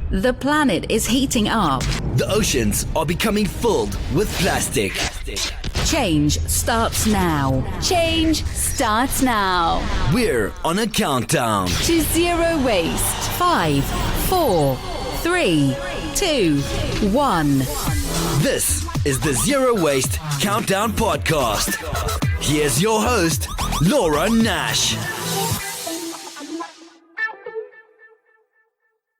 The planet is heating up. The oceans are becoming filled with plastic. Change starts now. Change starts now. We're on a countdown To zero waste. 5, 4, 3, 2, 1. This is the Zero Waste Countdown Podcast. Here's your host, Laura Nash.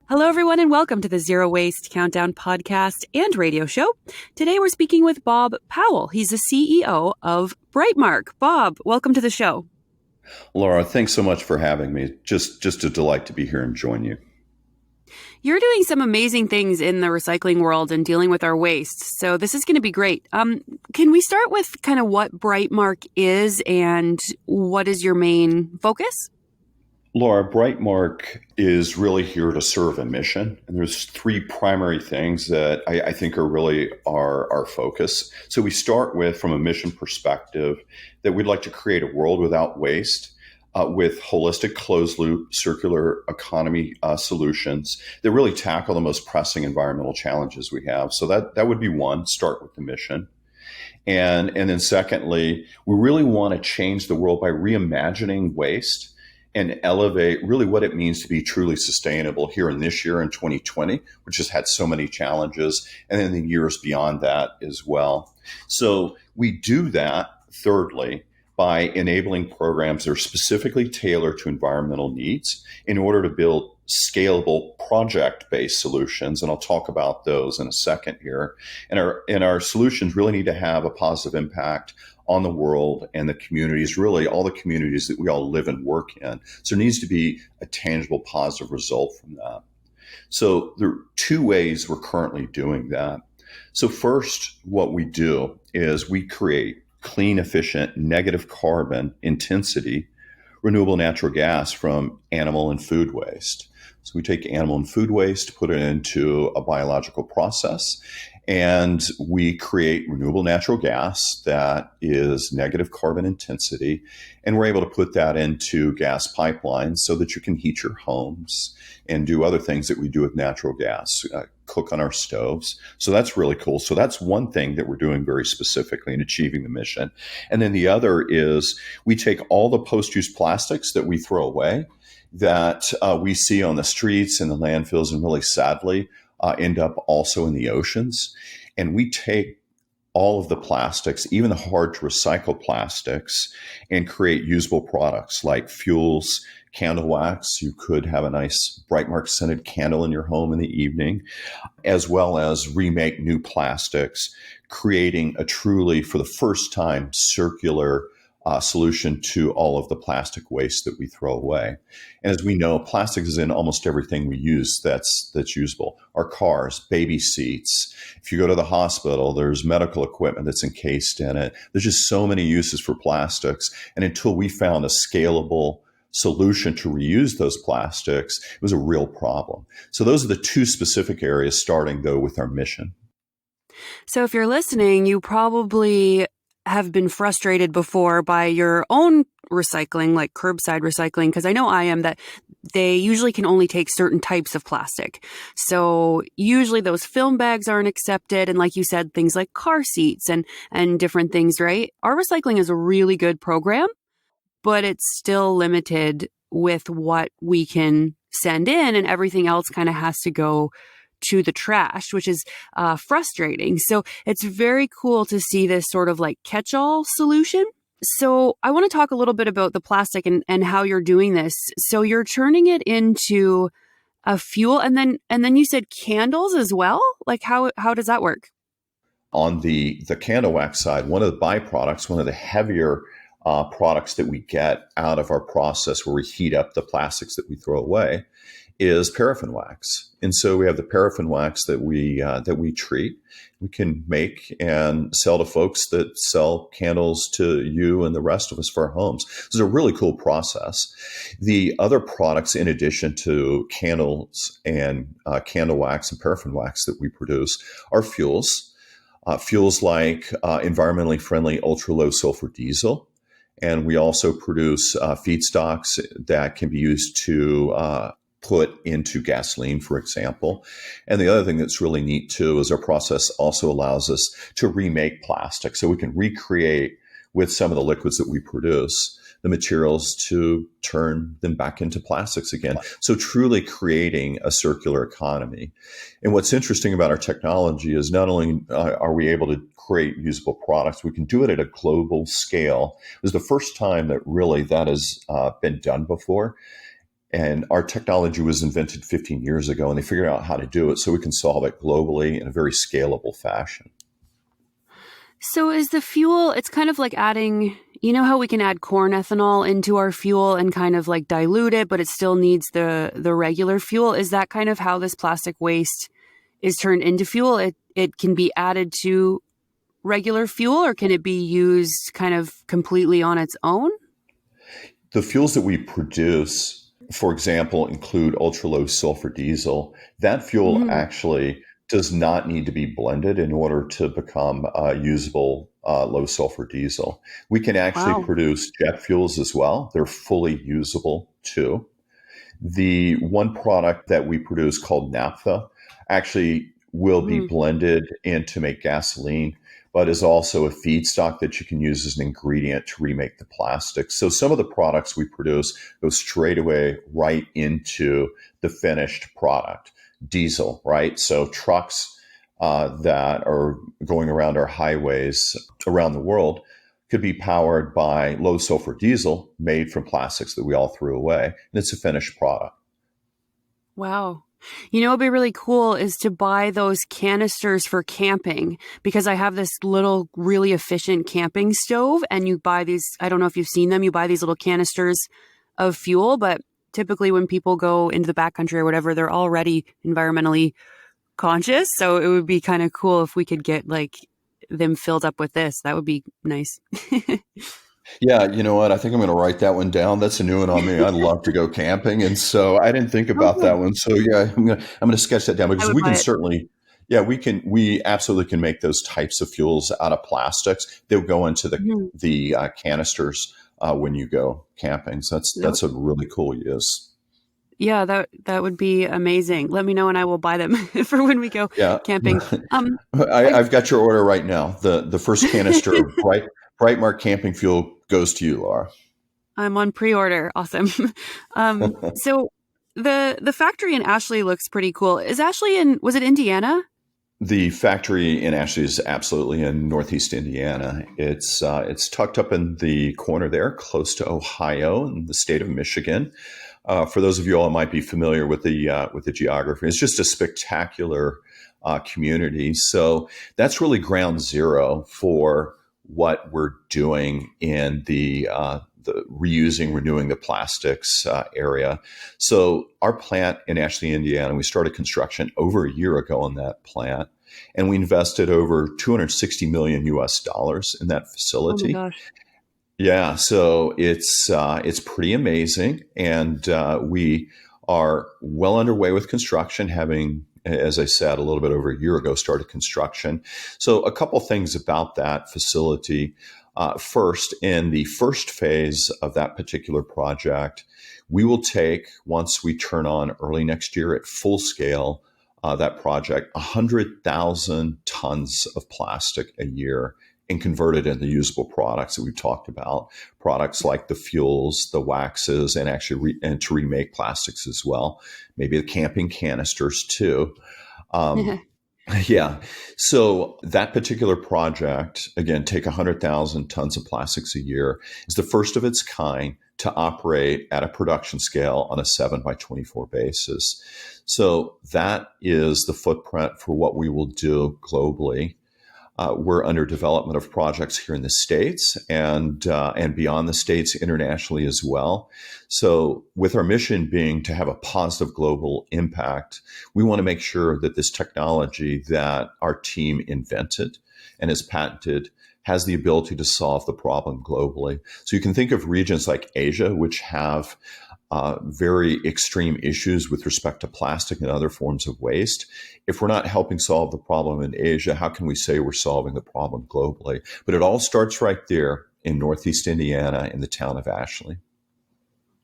Hello, everyone, and welcome to the Zero Waste Countdown podcast and radio show. Today, we're speaking with Bob Powell. He's the CEO of Brightmark. Bob, welcome to the show. Laura, thanks so much for having me. Just a delight to be here and join you. You're doing some amazing things in the recycling world and dealing with our waste, so this is going to be great. Can we start with kind of what Brightmark is and what is your main focus? Laura, Brightmark is really here to serve a mission. And there's three primary things that I think are really our focus. So we start with, from a mission perspective, that we'd like to create a world without waste with holistic closed-loop circular economy solutions that really tackle the most pressing environmental challenges we have. So that would be one, start with the mission. And then secondly, we really want to change the world by reimagining waste and elevate really what it means to be truly sustainable here in this year in 2020, which has had so many challenges, and then the years beyond that as well. So we do that, thirdly, by enabling programs that are specifically tailored to environmental needs in order to build scalable project-based solutions. And I'll talk about those in a second here. And our solutions really need to have a positive impact on the world and the communities, really all the communities that we all live and work in. So there needs to be a tangible, positive result from that. So there are two ways we're currently doing that. So first, what we do is we create clean, efficient, negative carbon intensity renewable natural gas from animal and food waste. So we take animal and food waste, put it into a biological process, and we create renewable natural gas that is negative carbon intensity. And we're able to put that into gas pipelines so that you can heat your homes and do other things that we do with natural gas, cook on our stoves. So that's really cool. So that's one thing that we're doing very specifically in achieving the mission. And then the other is we take all the post-use plastics that we throw away that we see on the streets and the landfills, and really sadly end up also in the oceans. And we take all of the plastics, even the hard to recycle plastics, and create usable products like fuels, candle wax. You could have a nice Brightmark scented candle in your home in the evening, as well as remake new plastics, creating a truly, for the first time, circular solution to all of the plastic waste that we throw away. And as we know, plastic is in almost everything we use that's usable. Our cars, baby seats. If you go to the hospital, there's medical equipment that's encased in it. There's just so many uses for plastics. And until we found a scalable solution to reuse those plastics, it was a real problem. So those are the two specific areas, starting though with our mission. So if you're listening, you probably have been frustrated before by your own recycling, like curbside recycling, because I know I am, that they usually can only take certain types of plastic. So usually those film bags aren't accepted. And like you said, things like car seats and different things, right? Our recycling is a really good program, but it's still limited with what we can send in, and everything else kind of has to go to the trash, which is frustrating. So it's very cool to see this sort of like catch-all solution. So I want to talk a little bit about the plastic and how you're doing this. So you're turning it into a fuel, and then you said candles as well? Like how does that work? On the candle wax side, one of the byproducts, one of the heavier products that we get out of our process where we heat up the plastics that we throw away, is paraffin wax. And so we have the paraffin wax that we treat. We can make and sell to folks that sell candles to you and the rest of us for our homes. This is a really cool process. The other products, in addition to candles and candle wax and paraffin wax that we produce, are fuels. Fuels like environmentally friendly ultra-low sulfur diesel. And we also produce feedstocks that can be used to put into gasoline, for example. And the other thing that's really neat too is our process also allows us to remake plastic. So we can recreate with some of the liquids that we produce the materials to turn them back into plastics again. So truly creating a circular economy. And what's interesting about our technology is not only are we able to create usable products, we can do it at a global scale. It was the first time that really that has been done before. And our technology was invented 15 years ago, and they figured out how to do it so we can solve it globally in a very scalable fashion. So is the fuel, it's kind of like adding, you know how we can add corn ethanol into our fuel and kind of like dilute it, but it still needs the regular fuel. Is that kind of how this plastic waste is turned into fuel? It can be added to regular fuel, or can it be used kind of completely on its own? The fuels that we produce, for example, include ultra-low sulfur diesel. That fuel actually does not need to be blended in order to become usable low sulfur diesel. We can actually produce jet fuels as well. They're fully usable too. The one product that we produce called naphtha actually will be blended in to make gasoline, but is also a feedstock that you can use as an ingredient to remake the plastic. So some of the products we produce go straight away right into the finished product. Diesel, right? So trucks that are going around our highways around the world could be powered by low sulfur diesel made from plastics that we all threw away. And it's a finished product. Wow. You know, what'd be really cool is to buy those canisters for camping, because I have this little really efficient camping stove, and you buy these, I don't know if you've seen them, you buy these little canisters of fuel, but typically when people go into the backcountry or whatever, they're already environmentally conscious. So it would be kind of cool if we could get like them filled up with this. That would be nice. Yeah, you know what? I think I'm going to write that one down. That's a new one on me. I'd love to go camping, and so I didn't think about that one. So yeah, I'm going to sketch that down, because we can certainly, we absolutely can make those types of fuels out of plastics. They'll go into the canisters when you go camping. So that's a really cool use. Yeah, that would be amazing. Let me know and I will buy them for when we go camping. I've got your order right now. The first canister of Brightmark camping fuel goes to you, Laura. I'm on pre-order. Awesome. So the factory in Ashley looks pretty cool. Is Ashley was it Indiana? The factory in Ashley is absolutely in Northeast Indiana. It's tucked up in the corner there, close to Ohio and the state of Michigan. For those of you all that might be familiar with the geography, it's just a spectacular community. So that's really ground zero for what we're doing in the reusing, renewing the plastics area. So our plant in Ashley, Indiana, we started construction over a year ago on that plant, and we invested over $260 million US in that facility. Oh my gosh. Yeah, so it's pretty amazing, and we are well underway with construction, having, as I said, a little bit over a year ago, started construction. So a couple things about that facility. First, in the first phase of that particular project, we will take, once we turn on early next year at full scale, that project, 100,000 tons of plastic a year, and convert it into usable products that we've talked about, products like the fuels, the waxes, and actually and to remake plastics as well, maybe the camping canisters too. Yeah. So that particular project, again, take 100,000 tons of plastics a year, is the first of its kind to operate at a production scale on a 7x24 basis. So that is the footprint for what we will do globally. We're under development of projects here in the States and beyond the States, internationally as well. So with our mission being to have a positive global impact, we want to make sure that this technology that our team invented and is patented has the ability to solve the problem globally. So you can think of regions like Asia, which have very extreme issues with respect to plastic and other forms of waste. If we're not helping solve the problem in Asia, how can we say we're solving the problem globally? But it all starts right there in Northeast Indiana in the town of Ashley.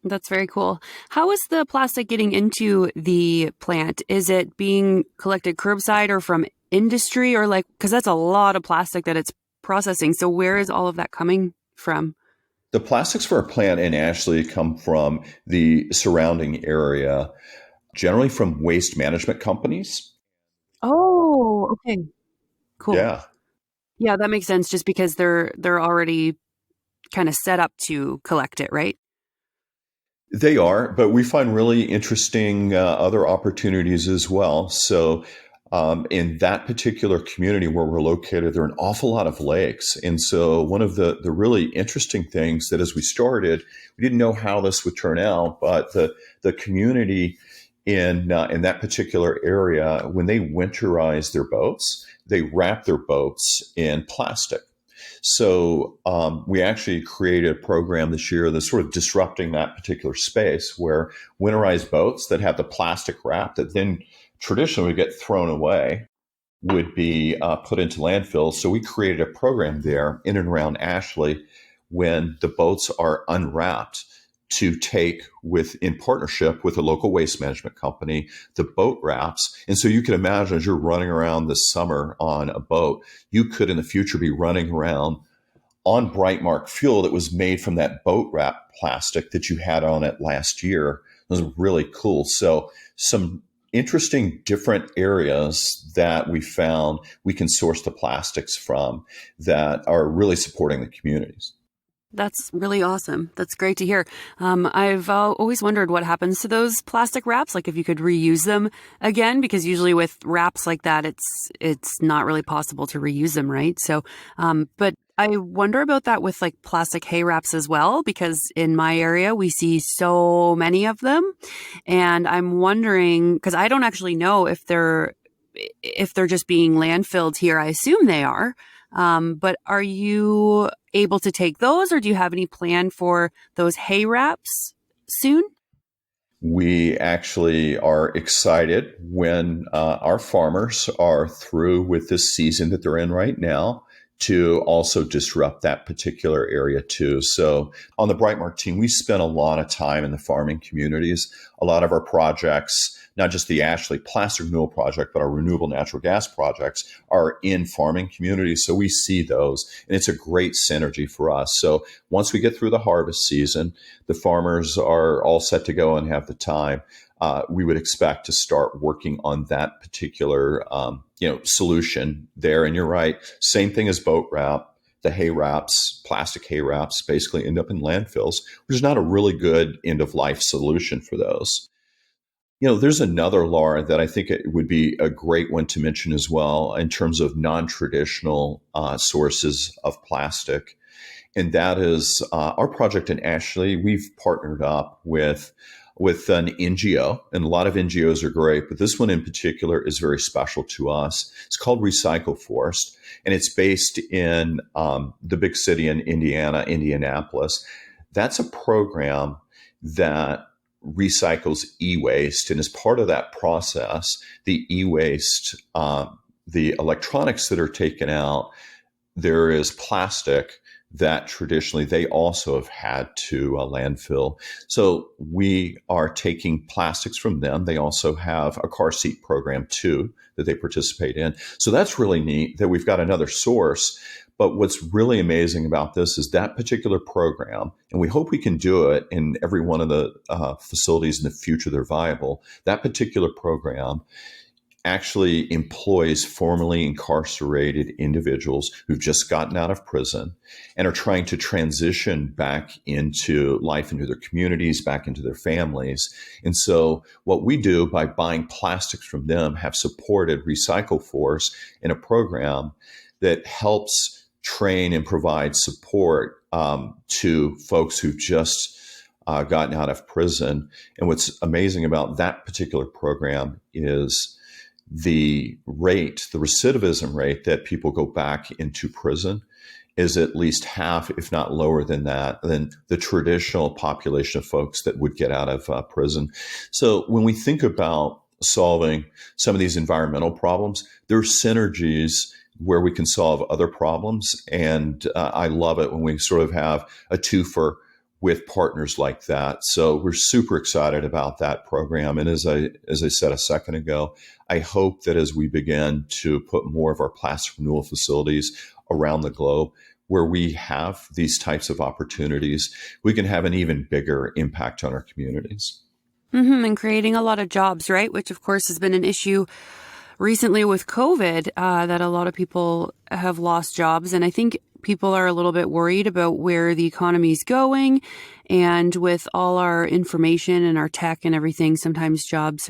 That's very cool. How is the plastic getting into the plant? Is it being collected curbside or from industry, or because that's a lot of plastic that it's processing. So where is all of that coming from? The plastics for our plant in Ashley come from the surrounding area, generally from waste management companies. Oh, okay. Cool. Yeah, Yeah, that makes sense just because they're already kind of set up to collect it, right? they are, but we find really interesting other opportunities as well. So, in that particular community where we're located, there are an awful lot of lakes. And so, one of the really interesting things that as we started, we didn't know how this would turn out, but the community in that particular area, when they winterize their boats, they wrap their boats in plastic. So we actually created a program this year that's sort of disrupting that particular space where winterized boats that have the plastic wrap that then traditionally would get thrown away would be put into landfills. So we created a program there in and around Ashley when the boats are unwrapped to take in partnership with a local waste management company, the boat wraps. And so you can imagine as you're running around this summer on a boat, you could in the future be running around on Brightmark fuel that was made from that boat wrap plastic that you had on it last year. It was really cool. So some interesting different areas that we found we can source the plastics from that are really supporting the communities. That's really awesome. That's great to hear. I've always wondered what happens to those plastic wraps, like if you could reuse them again, because usually with wraps like that, it's not really possible to reuse them, right? So, but I wonder about that with like plastic hay wraps as well, because in my area, we see so many of them. And I'm wondering, because I don't actually know if they're just being landfilled here. I assume they are. But are you able to take those, or do you have any plan for those hay wraps soon? We actually are excited when our farmers are through with this season that they're in right now to also disrupt that particular area too. So on the Brightmark team, we spent a lot of time in the farming communities. A lot of our projects, not just the Ashley Plastic Renewal Project, but our Renewable Natural Gas projects are in farming communities. So we see those, and it's a great synergy for us. So once we get through the harvest season, the farmers are all set to go and have the time. We would expect to start working on that particular solution there. And you're right, same thing as boat wrap. The hay wraps, plastic hay wraps, basically end up in landfills, which is not a really good end of life solution for those. There's another, Laura, that I think it would be a great one to mention as well in terms of non-traditional sources of plastic. And that is our project in Ashley. We've partnered up with an NGO, and a lot of NGOs are great, but this one in particular is very special to us. It's called Recycle Forest, and it's based in the big city in Indiana, Indianapolis. That's a program that recycles e-waste, and as part of that process, the e-waste, the electronics that are taken out, there is plastic that traditionally they also have had to landfill. So we are taking plastics from them. They also have a car seat program too that they participate in. So that's really neat that we've got another source. But what's really amazing about this is that particular program, and we hope we can do it in every one of the facilities in the future that are viable, that particular program actually employs formerly incarcerated individuals who've just gotten out of prison and are trying to transition back into life, into their communities, back into their families. And so what we do by buying plastics from them have supported Recycle Force in a program that helps train and provide support to folks who've just gotten out of prison. And what's amazing about that particular program is the recidivism rate that people go back into prison is at least half, if not lower than that, than the traditional population of folks that would get out of prison. So when we think about solving some of these environmental problems, there are synergies where we can solve other problems. And I love it when we sort of have a twofer with partners like that. So we're super excited about that program. And as I said a second ago, I hope that as we begin to put more of our plastic renewal facilities around the globe where we have these types of opportunities, we can have an even bigger impact on our communities. And creating a lot of jobs, right? Which, of course, has been an issue recently with COVID, that a lot of people have lost jobs. And I think people are a little bit worried about where the economy is going. And with all our information and our tech and everything, sometimes jobs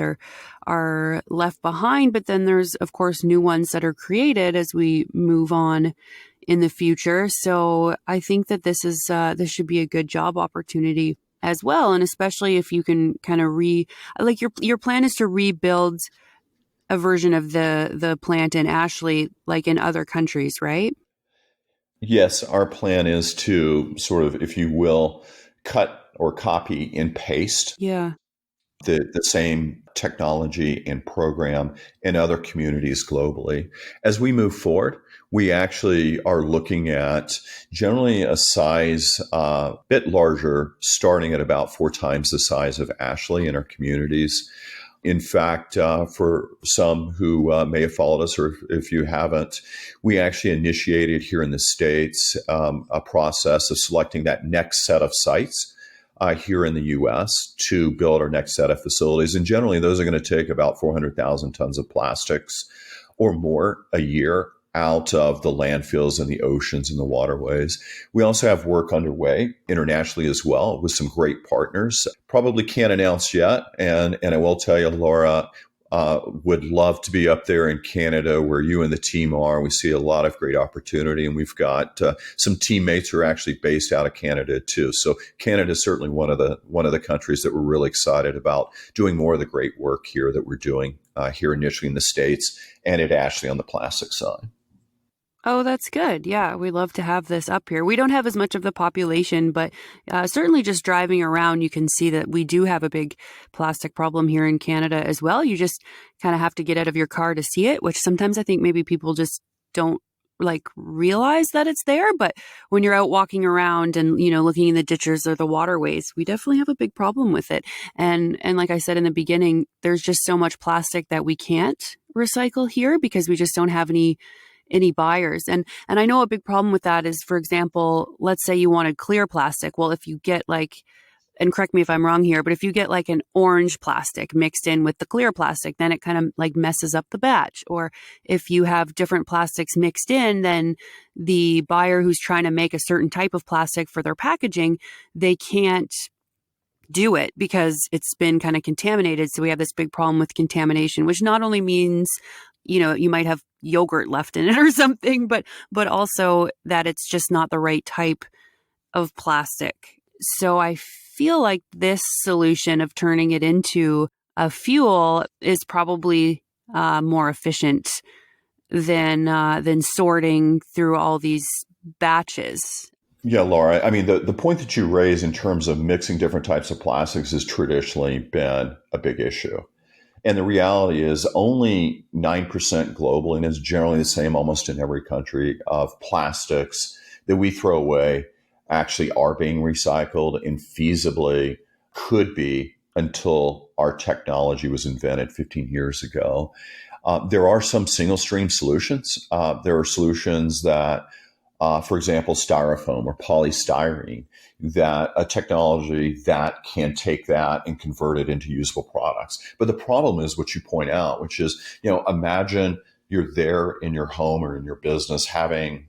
are left behind. But then there's, of course, new ones that are created as we move on in the future. So I think that this should be a good job opportunity as well. And especially if you can kind of your plan is to rebuild a version of the plant in Ashley, like in other countries, right? Yes, our plan is to sort of, if you will, cut or copy and paste Yeah. the same technology and program in other communities globally. As we move forward, we actually are looking at generally a size a bit larger, starting at about 4 times the size of Ashley in our communities. In fact, for some who may have followed us, or if you haven't, we actually initiated here in the States a process of selecting that next set of sites here in the U.S. to build our next set of facilities. And generally, those are going to take about 400,000 tons of plastics or more a year out of the landfills and the oceans and the waterways. We also have work underway internationally as well with some great partners. Probably can't announce yet. And I will tell you, Laura, would love to be up there in Canada where you and the team are. We see a lot of great opportunity, and we've got some teammates who are actually based out of Canada too. So Canada is certainly one of the countries that we're really excited about doing more of the great work here that we're doing here initially in the States and at Ashley on the plastic side. Oh, that's good. Yeah, we love to have this up here. We don't have as much of the population, but certainly just driving around, you can see that we do have a big plastic problem here in Canada as well. You just kind of have to get out of your car to see it, which sometimes I think maybe people just don't realize that it's there. But when you're out walking around and, looking in the ditches or the waterways, we definitely have a big problem with it. And like I said in the beginning, there's just so much plastic that we can't recycle here because we just don't have any buyers. And I know a big problem with that is, for example, let's say you wanted clear plastic. Well, if you get and correct me if I'm wrong here, but if you get an orange plastic mixed in with the clear plastic, then it kind of messes up the batch. Or if you have different plastics mixed in, then the buyer who's trying to make a certain type of plastic for their packaging, they can't do it because it's been kind of contaminated. So we have this big problem with contamination, which not only means you might have yogurt left in it or something, but also that it's just not the right type of plastic. So I feel like this solution of turning it into a fuel is probably more efficient than sorting through all these batches. Yeah, Laura, I mean, the point that you raise in terms of mixing different types of plastics has traditionally been a big issue. And the reality is only 9% globally, and it's generally the same almost in every country, of plastics that we throw away actually are being recycled and feasibly could be until our technology was invented 15 years ago. There are some single stream solutions. There are solutions that, for example, styrofoam or polystyrene, that a technology that can take that and convert it into usable products. But the problem is what you point out, which is, imagine you're there in your home or in your business having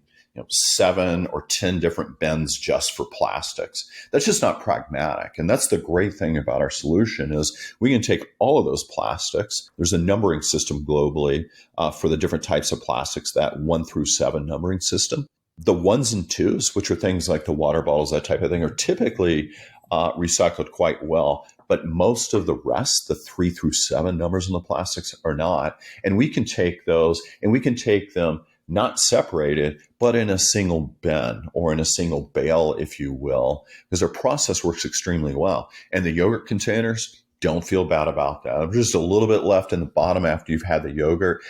7 or 10 different bins just for plastics. That's just not pragmatic. And that's the great thing about our solution is we can take all of those plastics. There's a numbering system globally for the different types of plastics, that 1 through 7 numbering system. The 1s and 2s, which are things like the water bottles, that type of thing, are typically recycled quite well. But most of the rest, the 3 through 7 numbers on the plastics, are not. And we can take those and we can take them not separated, but in a single bin or in a single bale, if you will, because our process works extremely well. And the yogurt containers, don't feel bad about that. Just a little bit left in the bottom after you've had the yogurt,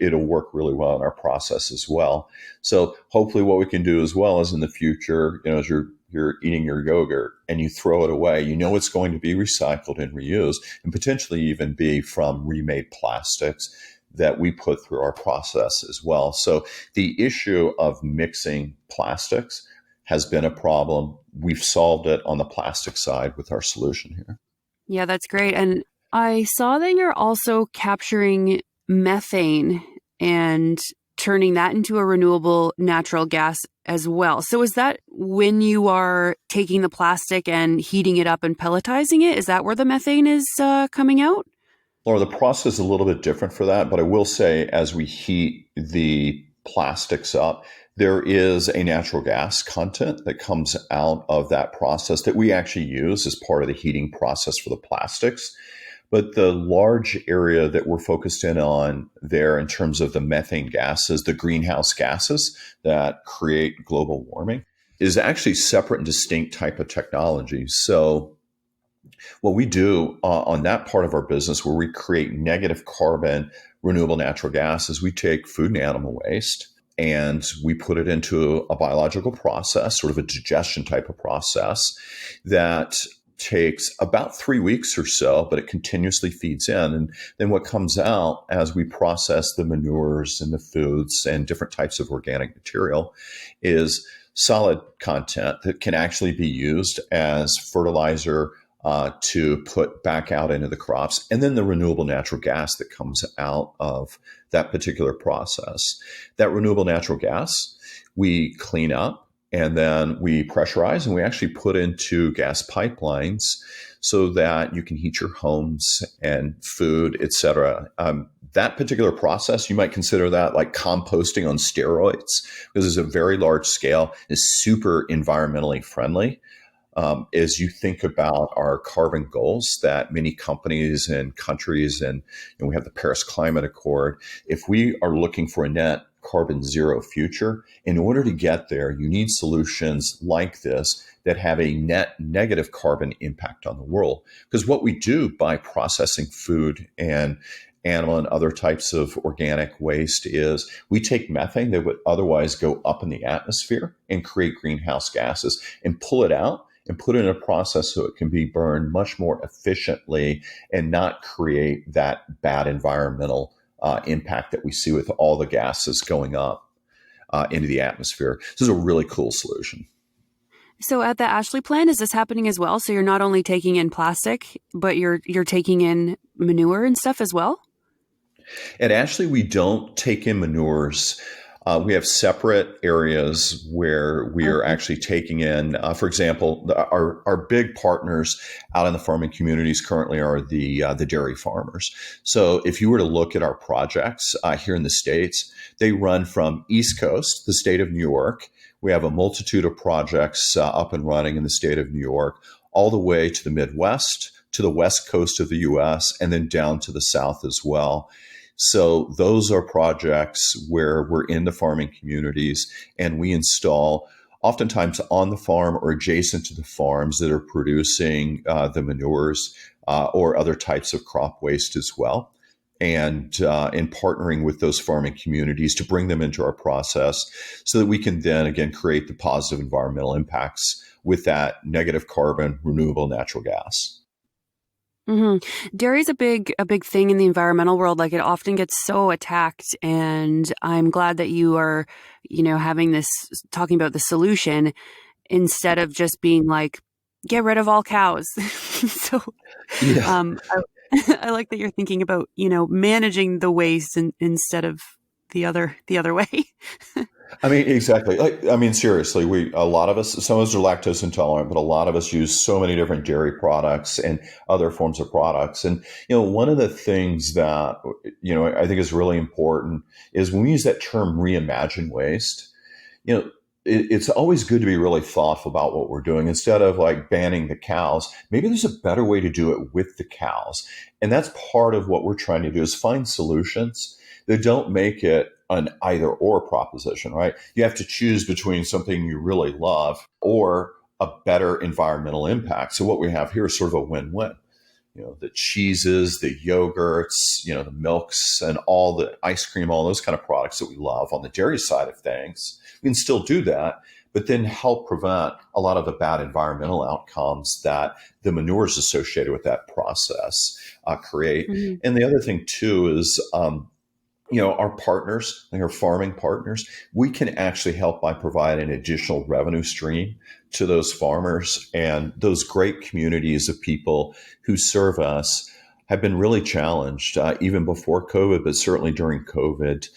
it'll work really well in our process as well. So hopefully what we can do as well is in the future, as you're you're eating your yogurt and you throw it away, you know it's going to be recycled and reused and potentially even be from remade plastics that we put through our process as well. So the issue of mixing plastics has been a problem. We've solved it on the plastic side with our solution here. Yeah, that's great. And I saw that you're also capturing methane and turning that into a renewable natural gas as well. So is that when you are taking the plastic and heating it up and pelletizing it? Is that where the methane is coming out? Laura, the process is a little bit different for that, but I will say as we heat the plastics up, there is a natural gas content that comes out of that process that we actually use as part of the heating process for the plastics. But the large area that we're focused in on there in terms of the methane gases, the greenhouse gases that create global warming, is actually separate and distinct type of technology. So what we do on that part of our business where we create negative carbon renewable natural gas is we take food and animal waste and we put it into a biological process, sort of a digestion type of process that takes about 3 weeks or so, but it continuously feeds in. And then what comes out as we process the manures and the foods and different types of organic material is solid content that can actually be used as fertilizer to put back out into the crops, and then the renewable natural gas that comes out of that particular process. That renewable natural gas, we clean up and then we pressurize and we actually put into gas pipelines so that you can heat your homes and food, et cetera. That particular process, you might consider that like composting on steroids because it's a very large scale, is super environmentally friendly. As you think about our carbon goals that many companies and countries, and we have the Paris Climate Accord, if we are looking for a net carbon zero future, in order to get there, you need solutions like this that have a net negative carbon impact on the world. Because what we do by processing food and animal and other types of organic waste is we take methane that would otherwise go up in the atmosphere and create greenhouse gases and pull it out and put it in a process so it can be burned much more efficiently and not create that bad environmental impact that we see with all the gases going up into the atmosphere. This is a really cool solution. So at the Ashley plant, is this happening as well? So you're not only taking in plastic, but you're taking in manure and stuff as well? At Ashley, we don't take in manures. We have separate areas where we are actually taking in, for example, our big partners out in the farming communities currently are the dairy farmers. So if you were to look at our projects here in the States, they run from East Coast, the state of New York. We have a multitude of projects up and running in the state of New York, all the way to the Midwest, to the West Coast of the U.S., and then down to the South as well. So those are projects where we're in the farming communities and we install oftentimes on the farm or adjacent to the farms that are producing the manures or other types of crop waste as well. And in partnering with those farming communities to bring them into our process so that we can then again create the positive environmental impacts with that negative carbon renewable natural gas. Mm-hmm. Dairy is a big thing in the environmental world. Like it often gets so attacked, and I'm glad that you are, having this, talking about the solution instead of just being like, get rid of all cows. So, Yeah. I like that you're thinking about, managing the waste instead of the other way. I mean, exactly. Seriously, a lot of us, some of us are lactose intolerant, but a lot of us use so many different dairy products and other forms of products. And, one of the things that, I think is really important is when we use that term reimagine waste, it's always good to be really thoughtful about what we're doing. Instead of like banning the cows, maybe there's a better way to do it with the cows. And that's part of what we're trying to do is find solutions that don't make it an either or proposition, right? You have to choose between something you really love or a better environmental impact. So what we have here is sort of a win-win. The cheeses, the yogurts, the milks and all the ice cream, all those kind of products that we love on the dairy side of things. We can still do that, but then help prevent a lot of the bad environmental outcomes that the manures associated with that process create. Hmm. And the other thing too is, our partners, like our farming partners, we can actually help by providing an additional revenue stream to those farmers, and those great communities of people who serve us have been really challenged, even before COVID, but certainly during COVID.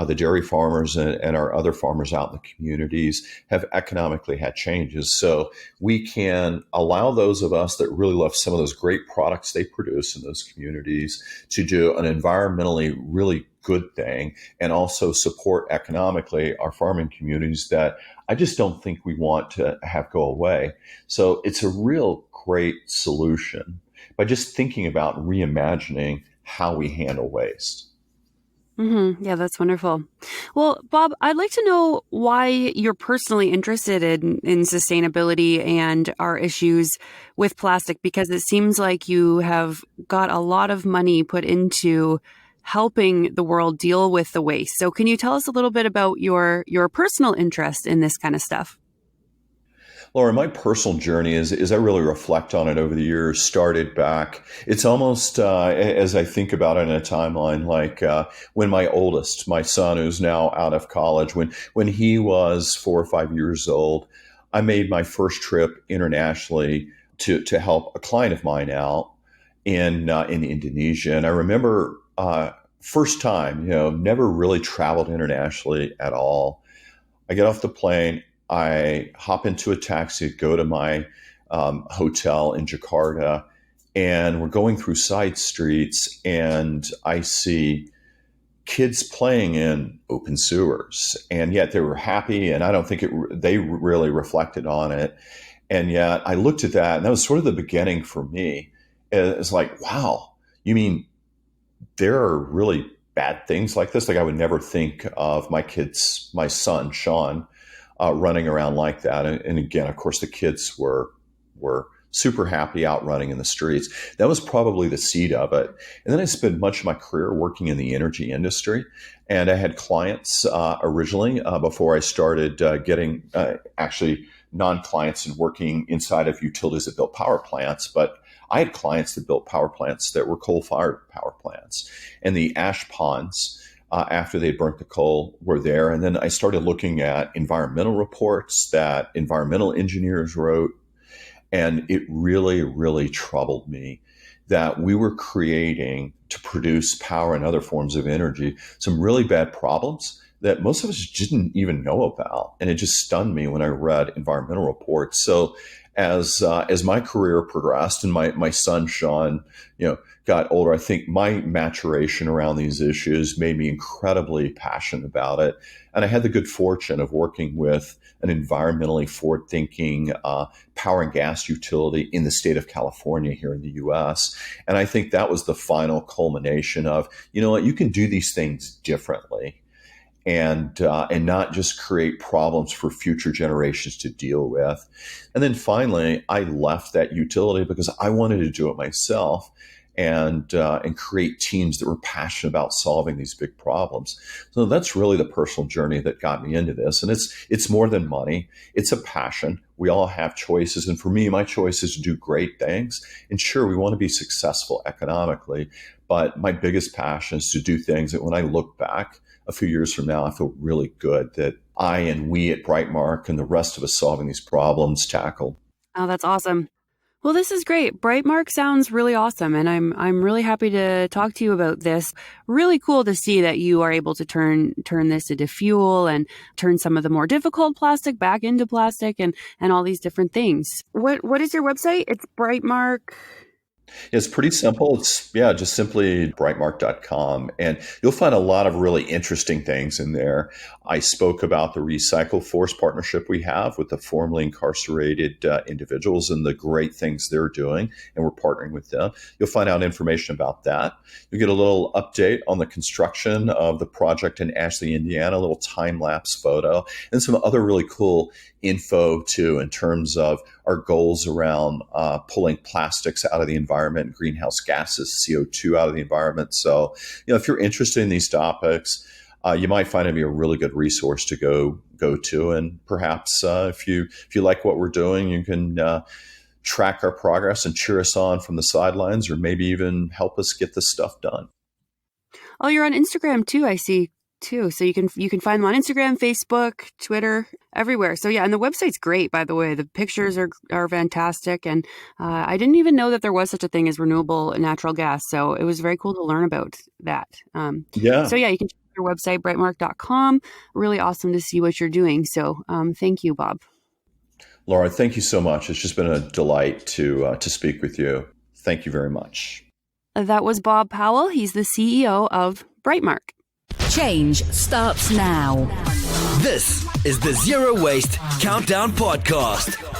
The dairy farmers and our other farmers out in the communities have economically had changes. So we can allow those of us that really love some of those great products they produce in those communities to do an environmentally really good thing, and also support economically our farming communities that I just don't think we want to have go away. So it's a real great solution by just thinking about reimagining how we handle waste. Yeah, that's wonderful. Well, Bob, I'd like to know why you're personally interested in sustainability and our issues with plastic, because it seems like you have got a lot of money put into helping the world deal with the waste. So can you tell us a little bit about your personal interest in this kind of stuff? Laura, my personal journey, as I really reflect on it over the years, started back. It's almost, as I think about it in a timeline, like when my oldest, my son, who's now out of college, when he was 4 or 5 years old, I made my first trip internationally to help a client of mine out in Indonesia. And I remember first time, never really traveled internationally at all. I get off the plane. I hop into a taxi, go to my hotel in Jakarta, and we're going through side streets, and I see kids playing in open sewers, and yet they were happy, and I don't think they really reflected on it. And yet I looked at that, and that was sort of the beginning for me. It's like, wow, you mean there are really bad things like this? Like, I would never think of my son, Sean, running around like that. And again, of course, the kids were super happy out running in the streets. That was probably the seed of it. And then I spent much of my career working in the energy industry. And I had clients originally before I started getting actually non-clients and working inside of utilities that built power plants. But I had clients that built power plants that were coal-fired power plants. And the ash ponds, after they burnt the coal, were there. And then I started looking at environmental reports that environmental engineers wrote. And it really, really troubled me that we were creating, to produce power and other forms of energy, some really bad problems that most of us didn't even know about. And it just stunned me when I read environmental reports. So as my career progressed and my son, Sean, got older, I think my maturation around these issues made me incredibly passionate about it. And I had the good fortune of working with an environmentally forward-thinking power and gas utility in the state of California here in the U.S. And I think that was the final culmination of, you can do these things differently, and not just create problems for future generations to deal with. And then finally, I left that utility because I wanted to do it myself and create teams that were passionate about solving these big problems. So that's really the personal journey that got me into this. And it's more than money. It's a passion. We all have choices. And for me, my choice is to do great things. And sure, we want to be successful economically, but my biggest passion is to do things that when I look back a few years from now, I feel really good that I and we at Brightmark and the rest of us solving these problems tackled. Oh, that's awesome. Well, this is great. Brightmark sounds really awesome, and I'm really happy to talk to you about this. Really cool to see that you are able to turn this into fuel and turn some of the more difficult plastic back into plastic and all these different things. What is your website? It's Brightmark. It's pretty simple. It's just simply brightmark.com. And you'll find a lot of really interesting things in there. I spoke about the Recycle Force partnership we have with the formerly incarcerated individuals and the great things they're doing, and we're partnering with them. You'll find out information about that. You'll get a little update on the construction of the project in Ashley, Indiana, a little time-lapse photo, and some other really cool info too in terms of our goals around pulling plastics out of the environment, greenhouse gases, CO2 out of the environment. So, if you're interested in these topics, you might find it to be a really good resource to go to. And perhaps if you like what we're doing, you can track our progress and cheer us on from the sidelines, or maybe even help us get this stuff done. Oh, you're on Instagram too, I see too. So you can find them on Instagram, Facebook, Twitter, everywhere. So yeah, and the website's great, by the way. The pictures are fantastic. And I didn't even know that there was such a thing as renewable natural gas. So it was very cool to learn about that. Yeah. So yeah, you can check your website, brightmark.com. Really awesome to see what you're doing. So thank you, Bob. Laura, thank you so much. It's just been a delight to speak with you. Thank you very much. That was Bob Powell. He's the CEO of Brightmark. Change starts now. This is the Zero Waste Countdown Podcast.